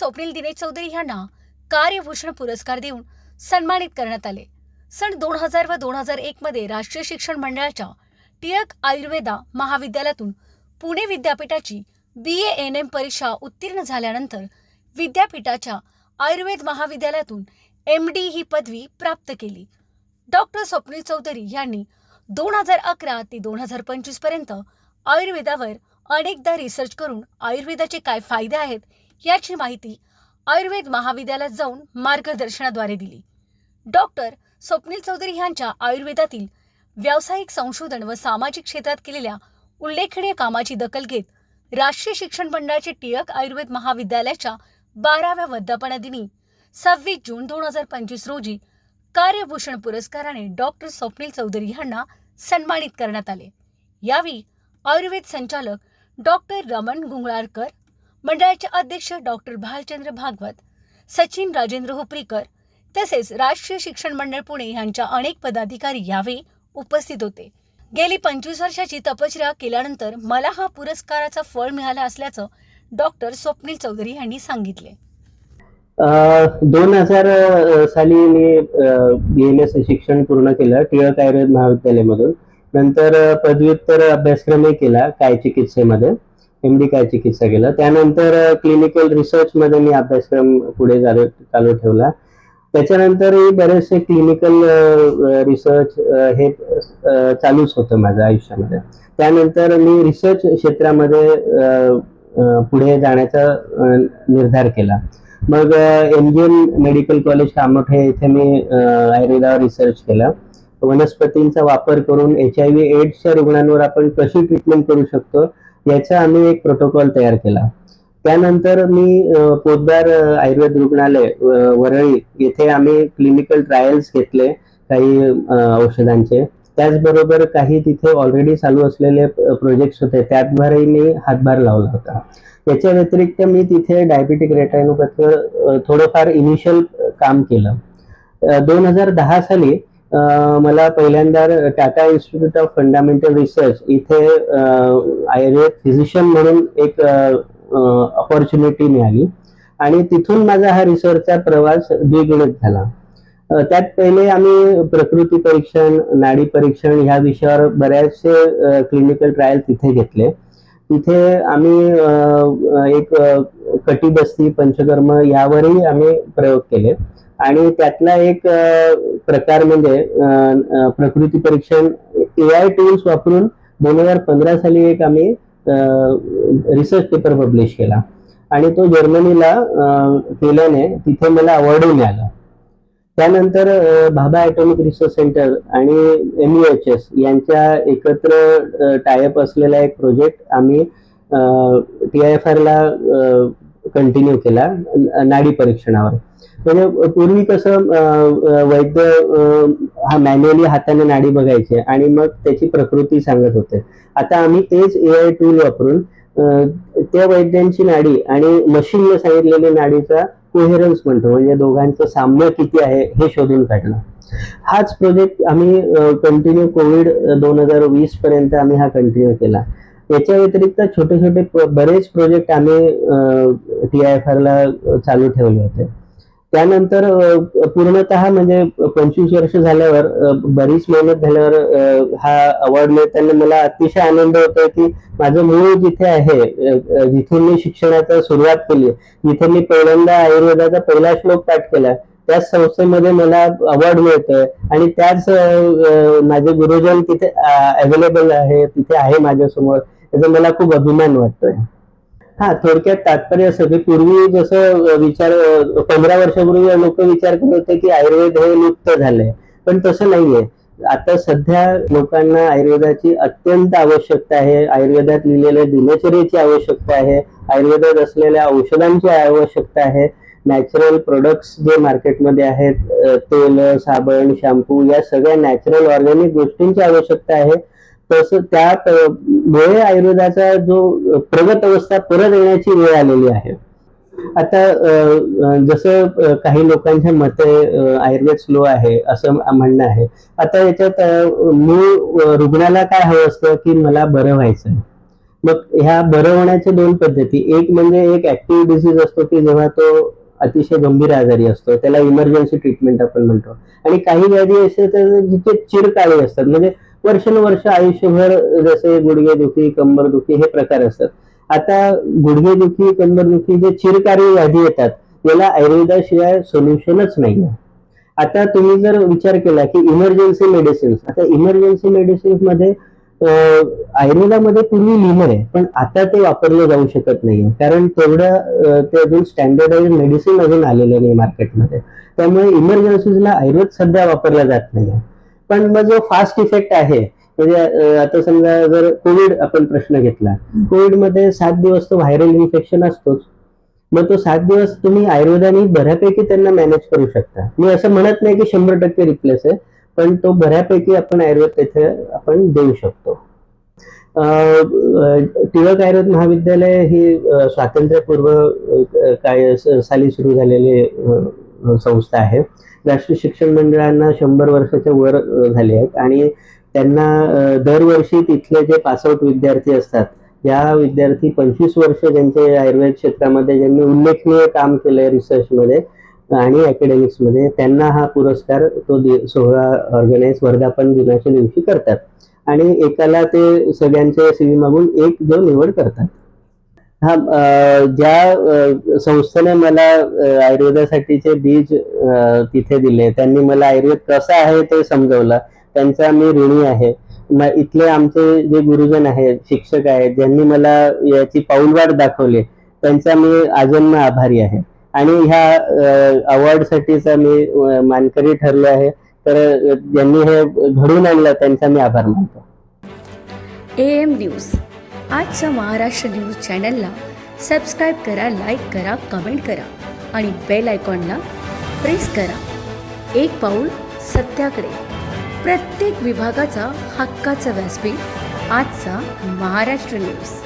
स्वप्नील दिनेश चौधरी यांना कार्यभूषण पुरस्कार देऊन सन्मानित करण्यात आले। सन 2000 व 2001 मध्ये राष्ट्रीय शिक्षण मंडळाच्या टिळक आयुर्वेदा महाविद्यालयातून पुणे विद्यापीठाची BA-NM परीक्षा उत्तीर्ण झाल्यानंतर विद्यापीठाच्या आयुर्वेद महाविद्यालयातून MD ही पदवी प्राप्त केली। डॉक्टर स्वप्नील चौधरी यांनी 2011 ते 2025 पर्यंत आयुर्वेदावर अनेकदा रिसर्च करून आयुर्वेदाचे काय फायदे आहेत याची माहिती आयुर्वेद महाविद्यालयात जाऊन मार्गदर्शनाद्वारे दिली। डॉक्टर स्वप्नील चौधरी यांच्या आयुर्वेदातील व्यावसायिक संशोधन व सामाजिक क्षेत्रात केलेल्या उल्लेखनीय कामाची दखल घेत राष्ट्रीय शिक्षण मंडळाचे टिळक आयुर्वेद महाविद्यालयाच्या 12व्या वर्धापनदिनी 26 जून 2025 रोजी कार्यभूषण पुरस्काराने डॉक्टर स्वप्नील चौधरी यांना सन्मानित करण्यात आले। यावेळी आयुर्वेद संचालक डॉक्टर रमण गुंगळारकर, मंडळाचे अध्यक्ष डॉक्टर भालचंद्र भागवत, सचिन राजेंद्र हुपरीकर तसेच राष्ट्रीय शिक्षण मंडळ पुणे यांच्या अनेक पदाधिकारी यावेळी उपस्थित होते। गेली 25 वर्षाची तपश्चर्या केल्यानंतर मला हा पुरस्काराचा फळ मिळाला असल्याचं डॉक्टर स्वप्नील चौधरी यांनी सांगितले। 2000 साली मी BMS शिक्षण पूर्ण केलं टिळक आयुर्वेद महाविद्यालयामधून। नंतर पदव्युत्तर अभ्यासक्रमही केला काय चिकित्सेमध्ये, MD काय चिकित्सा केलं। त्यानंतर क्लिनिकल रिसर्च मध्ये मी अभ्यासक्रम पुढे चालू ठेवला। त्याच्यानंतरही बरेचसे क्लिनिकल रिसर्च हे चालूच होतं माझ्या आयुष्यामध्ये। त्यानंतर मी रिसर्च क्षेत्रामध्ये पुढे जाण्याचा निर्धार केला। मग MGM मेडिकल कॉलेज कामोठे इथे मी आयुर्वेदावर रिसर्च केला। वनस्पतींचा वापर करून HIV एड्सच्या रुग्णांवर आपण कशी ट्रीटमेंट करू शकतो याचा आम्ही एक प्रोटोकॉल तयार केला। त्यानंतर मी पोद्दार आयुर्वेद रुग्णालय वरळी येथे आम्ही क्लिनिकल ट्रायल्स घेतले काही औषधांचे। त्याचबरोबर काही तिथे ऑलरेडी चालू असलेले प्रोजेक्ट्स होते त्याद्वारे मी हातभार लावला होता। याच्या व्यतिरिक्त मी तिथे डायबिटिक रेटायनोपॅथीवर थोडंफार इनिशियल काम केलं। 2010 साली मला पहिल्यांदा Tata institute of fundamental research इथे आयुर्वेद फिजिशियन म्हणून एक अपॉर्च्युनिटी मिळाली आणि तिथून माझा हा रिसर्चचा प्रवास द्विगुणित झाला। त्यात पहिले आम्ही प्रकृती परीक्षण, नाडी परीक्षण ह्या विषयावर बऱ्याचशे क्लिनिकल ट्रायल तिथे घेतले। तिथे आम्ही एक कटिबस्ती, पंचकर्म यावरही आम्ही प्रयोग केले आणि त्यातला एक प्रकार म्हणजे प्रकृती परीक्षण AI टूल्स वापरून 2015 साली एक आम्ही रिसर्च पेपर पब्लिश केला आणि तो जर्मनीला केल्याने तिथे मला अवॉर्डही मिळाला। त्यानंतर भाभा ॲटॉमिक रिसर्च सेंटर आणि MUHS यांच्या एकत्र टायअप असलेला एक प्रोजेक्ट आम्ही TIFR ला कंटिन्यू केला नाडी परीक्षणावर। म्हणजे पूर्वी कसं वैद्य हा मॅन्युअली हाताने नाडी बघायचे आणि मग त्याची प्रकृती सांगत होते। आता आम्ही तेच AI टूल वापरून त्या वैद्यांची नाडी आणि मशीनने सांगितलेली नाडीचा कोहेरन्स म्हणतो, म्हणजे दोघांचं साम्य किती आहे हे शोधून काढलं। हाच प्रोजेक्ट आम्ही कंटिन्यू कोविड 2020 पर्यंत आम्ही हा कंटिन्यू केला। याच्या व्यतिरिक्त छोटे छोटे बरेच प्रोजेक्ट आम्ही TIFR ला चालू ठेवले होते। त्यानंतर पूर्णतः म्हणजे 25 वर्ष झाल्यावर बरीच मेहनत झाल्यावर हा अवॉर्ड मिळताना मला अतिशय आनंद होतो की माझं मूळ जिथे आहे, जिथे मी शिक्षणाचा सुरुवात केली, जिथे मी पहिल्यांदा आयुर्वेदाचा पहिला श्लोक पाठ केला, त्याच संस्थेमध्ये मला अवॉर्ड मिळतोय आणि त्याच माझे गुरुजन तिथे अवेलेबल आहे, तिथे आहे माझ्यासमोर, याचा मला खूप अभिमान वाटतोय। थोडक्यात तात्पर्य असं की पूर्वी जसं 15 वर्षापूर्वी लोक विचार करत होते की आयुर्वेद हे लुप्त झालंय, पण तसं नाहीये। आता सध्या लोकांना आयुर्वेदाची अत्यंत आवश्यकता आहे, आयुर्वेदात लिहिलेल्या दिनचर्येची आवश्यकता आहे, आयुर्वेदात असलेल्या औषधांची आवश्यकता आहे, नॅचरल प्रोडक्ट्स जे मार्केटमध्ये आहेत, तेल, साबण, शॅम्पू या सगळ्या नॅचरल ऑर्गॅनिक गोष्टींची आवश्यकता आहे। तसं त्यामुळे आयुर्वेदाचा जो प्रगत अवस्था परत येण्याची वेळ आलेली आहे। आता जसं काही लोकांच्या मते आयुर्वेद स्लो आहे असं म्हणणं आहे। आता याच्यात मूळ रुग्णाला काय हवं असतं की मला बरं व्हायचंय, मग ह्या बरं होण्याच्या दोन पद्धती, एक म्हणजे एक ऍक्टिव्ह डिसीज असतो की जेव्हा तो अतिशय गंभीर आजारी असतो, त्याला इमर्जन्सी ट्रीटमेंट आपण म्हणतो. आणि काही व्याधी असे तर जिथे चिरकाळी असतात, म्हणजे वर्षानुवर्ष आयुष्यभर, जसे गुडघेदुखी, कंबरदुखी हे प्रकार असतात. आता गुडघेदुखी, कंबरदुखी जे चिरकाळी व्याधी येतात, याला आयुर्वेदाशिवाय सोल्युशनच नाही. आता तुम्ही जर विचार केला की इमर्जन्सी मेडिसिन्स, आता इमर्जन्सी मेडिसिन्स मध्ये आयुर्वेदामध्ये पूर्वी लिहिलं आहे, पण आता ते वापरलं जाऊ शकत नाही, कारण तेवढं ते अजून स्टँडर्डाइज मेडिसिन अजून आलेलं नाही मार्केटमध्ये. त्यामुळे इमर्जन्सीजला आयुर्वेद सध्या वापरला जात नाही. पण मग जो फास्ट इफेक्ट आहे, म्हणजे आता समजा जर कोविड आपण प्रश्न घेतला, कोविडमध्ये 7 दिवस तो व्हायरल इन्फेक्शन असतोच. मग तो 7 दिवस तुम्ही आयुर्वेदाने बऱ्यापैकी त्यांना मॅनेज करू शकता. मी असं म्हणत नाही की 100% रिप्लेस आहे, पण तो बऱ्यापैकी आपण आयुर्वेद तिथे आपण देऊ शकतो. टिळक आयुर्वेद महाविद्यालय ही स्वातंत्र्यपूर्व साली सुरू झालेली संस्था आहे. राष्ट्रीय शिक्षण मंडळांना 100 वर्षाच्या वर झाले आहेत आणि त्यांना दरवर्षी तिथले जे पासआउट विद्यार्थी असतात, या विद्यार्थी 25 वर्ष ज्यांचे आयुर्वेद क्षेत्रामध्ये ज्यांनी उल्लेखनीय काम केलंय रिसर्चमध्ये आणि अकॅडमिक्समध्ये, त्यांना हा पुरस्कार तो सोहळा ऑर्गनाईज वर्धापन दिनाच्या दिवशी करतात आणि एकाला ते सगळ्यांचे CV मागून एक जो निवड करतात. हा ज्या संस्थेने मला आयुर्वेदासाठीचे बीज तिथे दिले, त्यांनी मला आयुर्वेद कसं आहे ते समजवलं, त्यांचा मी ऋणी आहे. इथले आमचे जे गुरुजन आहेत, शिक्षक आहेत, ज्यांनी मला याची पाऊलवाट दाखवली, त्यांचा मी आजन्म आभारी आहे. आणि ह्या अवॉर्डसाठीचा मी मानकरी ठरलो आहे. तर ज्यांनी हे घडवून आणलं त्यांचा मी आभार मानतो. AM न्यूज, आजच्या महाराष्ट्र न्यूज चॅनलला सबस्क्राईब करा, लाईक करा, कमेंट करा आणि बेल आयकॉनला प्रेस करा. एक पाऊल सत्याकडे, प्रत्येक विभागाचा हक्काचा व्यासपीठ, आजचा महाराष्ट्र न्यूज.